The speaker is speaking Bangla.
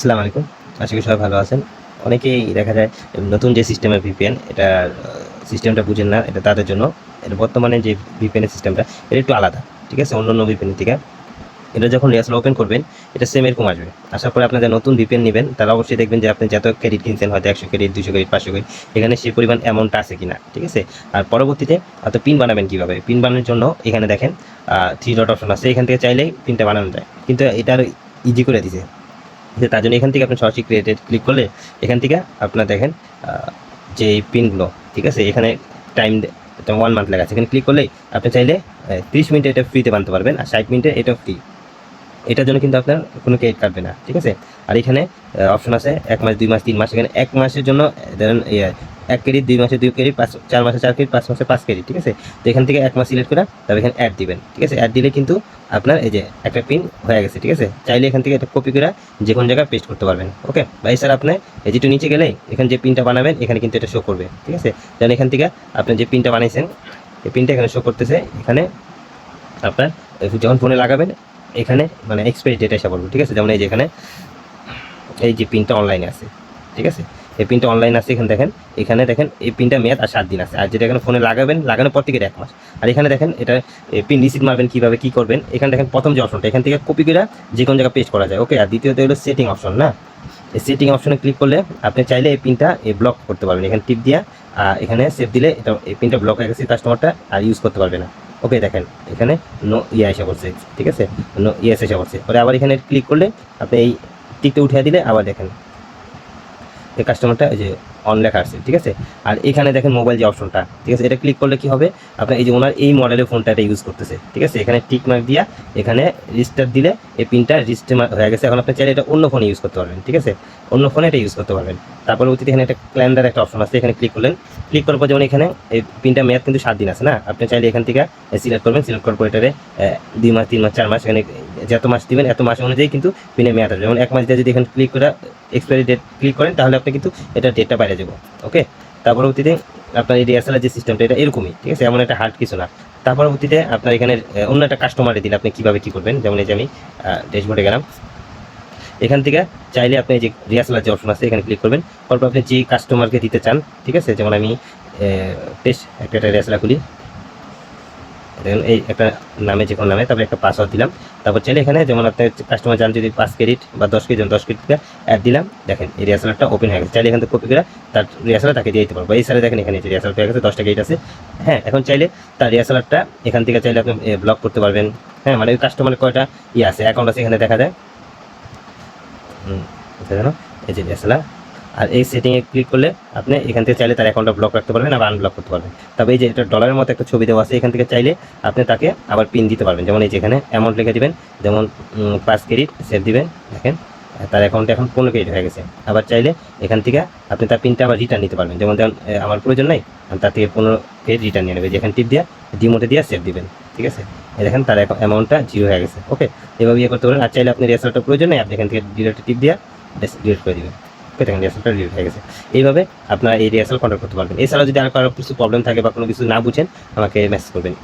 আসসালামু আলাইকুম। আশা করি সবাই ভালো আছেন। অনেকেই দেখা যায় নতুন যে সিস্টেমের VPN এটার সিস্টেমটা বুঝেন না। এটা তাদের জন্য। এটা বর্তমানে যে VPN এর সিস্টেমটা এটা একটু আলাদা। ঠিক আছে? অন্যান্য VPN এর থেকে। এটা যখন রিয়াসেল ওপেন করবেন এটা সেম এরকম আসবে। আসার পরে আপনারা নতুন VPN নিবেন তাহলে অবশ্যই দেখবেন যে আপনি যত ক্রেডিট কিনছেন হয়তো 100 ক্রেডিট, 200 ক্রেডিট, 500 ক্রেডিট এখানে সেই পরিমাণ অ্যামাউন্ট আছে কিনা। ঠিক আছে? আর পরবর্তীতে পিন বানাবেন কিভাবে? পিন বানানোর জন্য এখানে দেখেন 3 ডট অপশন আছে। এখান থেকে চাইলেই পিনটা বানানো যায়। কিন্তু এটা আরো ইজি করে দিছে। তার জন্য এখান থেকে আপনি সরাসরি ক্রিয়েটেড ক্লিক করলে এখান থেকে আপনার দেখেন যে পিনগুলো, ঠিক আছে? এখানে টাইম 1 মান্থ লেখা আছে। এখানে ক্লিক করলেই আপনি চাইলে 30 মিনিটে এটা ফ্রিতে বানাতে পারবেন আর 60 মিনিটে এটা ফ্রি। এটার জন্য কিন্তু আপনার কোনো ক্রেডিট কাটবে না। ঠিক আছে? আর এখানে অপশন আছে 1 মাস, 2 মাস, 3 মাস। এখানে 1 মাসের জন্য ধরেন 1 ক্রেডিট, 2 মাসে 2 ক্রেডিট, 4 মাসে 4 ক্রেডিট, 5 মাসে 5 ক্রেডিট। ঠিক আছে? তো এখান থেকে 1 মাস সিলেক্ট করে তারপর এখানে অ্যাড দিবেন। ঠিক আছে? অ্যাড দিলে কিন্তু আপনার এই যে একটা পিন হয়ে গেছে। ঠিক আছে? চাইলে এখান থেকে এটা কপি করে যে কোনো জায়গায় পেস্ট করতে পারবেন। ওকে? ভাই স্যার আপনি এই যেটু নিচে গেলে এখানে যে পিনটা বানাবেন এখানে কিন্তু এটা শো করবে। ঠিক আছে? যেমন এখান থেকে আপনি যে পিনটা বানাইছেন এই পিনটা এখানে শো করতেছে। এখানে আপনার যখন ফোনে লাগাবেন এখানে মানে এক্সপায়ারি ডেট এসে পড়বে। ঠিক আছে? যেমন এই যে এখানে এই যে পিনটা অনলাইনে আছে। ঠিক আছে? এই পিনটা অনলাইন আছে। এখানে দেখেন এই পিনটা মেয়াদ আর 7 দিন আছে। আর যেটা এখানে ফোনে লাগাবেন লাগানোর পর থেকে 1 মাস। আর এখানে দেখেন এটা পিন রিসিট মারবেন কিভাবে কি করবেন। এখানে দেখেন প্রথম যে অপশনটা এখান থেকে কপি করে যে কোনো জায়গায় পেস্ট করা যায়। ওকে? আর দ্বিতীয়ত হলো সেটিং অপশন না। এই সেটিং অপশনে ক্লিক করলে আপনি চাইলে এই পিনটা ব্লক করতে পারবেন। এখানে টিপ দিয়া এখানে সেভ দিলে এটা এই পিনটা ব্লক হয়ে গেছে, কাস্টমারটা আর ইউজ করতে পারবে না। ওকে? দেখেন এখানে নো এসে পড়ছে। ঠিক আছে? নো এসে পড়ছে। পরে আবার এখানে ক্লিক করলে আপনি এই টিকটা উঠিয়ে দিলে আবার দেখেন এই কাস্টমারটা এই যে অন লেখা আসছে। ঠিক আছে? আর এখানে দেখেন মোবাইল যে অপশনটা, ঠিক আছে? এটা ক্লিক করলে কি হবে? আপনার এই যে ওনার এই মডেলের ফোনটা এটা ইউজ করতেছে। ঠিক আছে? এখানে টিক মার্ক দিয়া এখানে রেজিস্টার দিলে এই পিনটা রেজিস্টার হয়ে গেছে। এখন আপনি চাইলে এটা অন্য ফোনে ইউজ করতে পারবেন। ঠিক আছে? অন্য ফোনে এটা ইউজ করতে পারবেন। তারপরে অতীতে এখানে একটা ক্যালেন্ডার একটা অপশন আছে। এখানে ক্লিক করলেন। ক্লিক করার পর যেমন এখানে এই পিনটা মেয়াদ কিন্তু 7 দিন আছে না? আপনি চাইলে এখান থেকে সিলেক্ট করবেন। সিলেক্ট করার পর এটারে 2 মাস, 3 মাস, 4 মাস এখানে যত মাস দিবেন এত মাস অনুযায়ী কিন্তু পিনের মেয়াদ আসবে। যেমন 1 মাস দিয়ে যদি এখানে ক্লিক করে এক্সপায়ারি ডেট ক্লিক করেন তাহলে আপনি কিন্তু এটা ডেটটা বাইরে যাবো। ওকে? তার পরবর্তীতে আপনার এই ডিএসএলআর যে সিস্টেমটা এটা এরকমই। ঠিক আছে? এমন একটা হার্ড কিছু না। তার পরবর্তীতে আপনার এখানে অন্য একটা কাস্টমারে দিলে আপনি কীভাবে কী করবেন, যেমন এই যে আমি ড্যাশবোর্ডে গেলাম। এখান থেকে চাইলে আপনি যে ডিএসএলআর যে অপশন আছে এখানে ক্লিক করবেন। তারপর আপনি যে কাস্টমারকে দিতে চান, ঠিক আছে? যেমন আমি টেস্ট একটা ডিএসএলআর খুলি। দেখেন এই একটা নামে যে কোনো নামে তারপরে একটা পাসওয়ার্ড দিলাম। তারপর চাইলে এখানে যেমন আপনার কাস্টমার চান যদি 5 ক্রেডিট বা 10 ক্রেডিট 10 ক্রেডিট অ্যাড দিলাম। দেখেন এই রিহার্সালটা ওপেন হয়ে গেছে। চাইলে এখান থেকে কপি করে তার রিহার্সাল তাকে দিয়ে দিতে পারবো। এই সালে দেখেন এখানে যে রিহার্সাল হয়ে গেছে 10টা ক্রেডিট আছে। হ্যাঁ, এখন চাইলে তার রিহার্সালটা এখান থেকে চাইলে আপনি ব্লক করতে পারবেন। হ্যাঁ, মানে ওই কাস্টমারের কয়টা আছে অ্যাকাউন্ট আছে এখানে দেখা যায়। জানো এই যে রিহার্সাল আর এই সেটিংয়ে ক্লিক করলে আপনি এখান থেকে চাইলে তার অ্যাকাউন্টটা ব্লক রাখতে পারবেন আবার আনব্লক করতে পারবেন। তবে এই যে এটা ডলারের মতো একটা ছবি দেওয়া আছে এখান থেকে চাইলে আপনি তাকে আবার পিন দিতে পারবেন। যেমন এই যে এখানে অ্যামাউন্ট লিখে দিবেন, যেমন 5 ক্রেডিট সেভ দিবেন। দেখেন তার অ্যাকাউন্টে এখন 15 ক্রেডিট হয়ে গেছে। আবার চাইলে এখান থেকে আপনি তার পিনটা আবার রিটার্ন নিতে পারবেন। যেমন আমার প্রয়োজন নাই, তার থেকে 15 ক্রেডিট রিটার্ন নিয়ে নেবে। যেখানে টিপ দিয়ে ডিমোটে দিয়ে সেভ দিবেন। ঠিক আছে? দেখেন তার অ্যামাউন্টটা 0 হয়ে গেছে। ওকে? এভাবে ইয়ে করতে পারেন। আর চাইলে আপনি রেসাল্টটা প্রয়োজন নেই, আপনি এখান থেকে ডিরেক্ট টিপ দিয়ে ডিলিট করে দিবেন। দেখেন রিহার্সালটা ডিলিট হয়ে গেছে। এইভাবে আপনারা এই রিহার্সাল কন্ট্রোল করতে পারবেন। এছাড়াও যদি আর কারো কিছু প্রবলেম থাকে বা কোনো কিছু না বুঝেন আমাকে মেসেজ করবেন।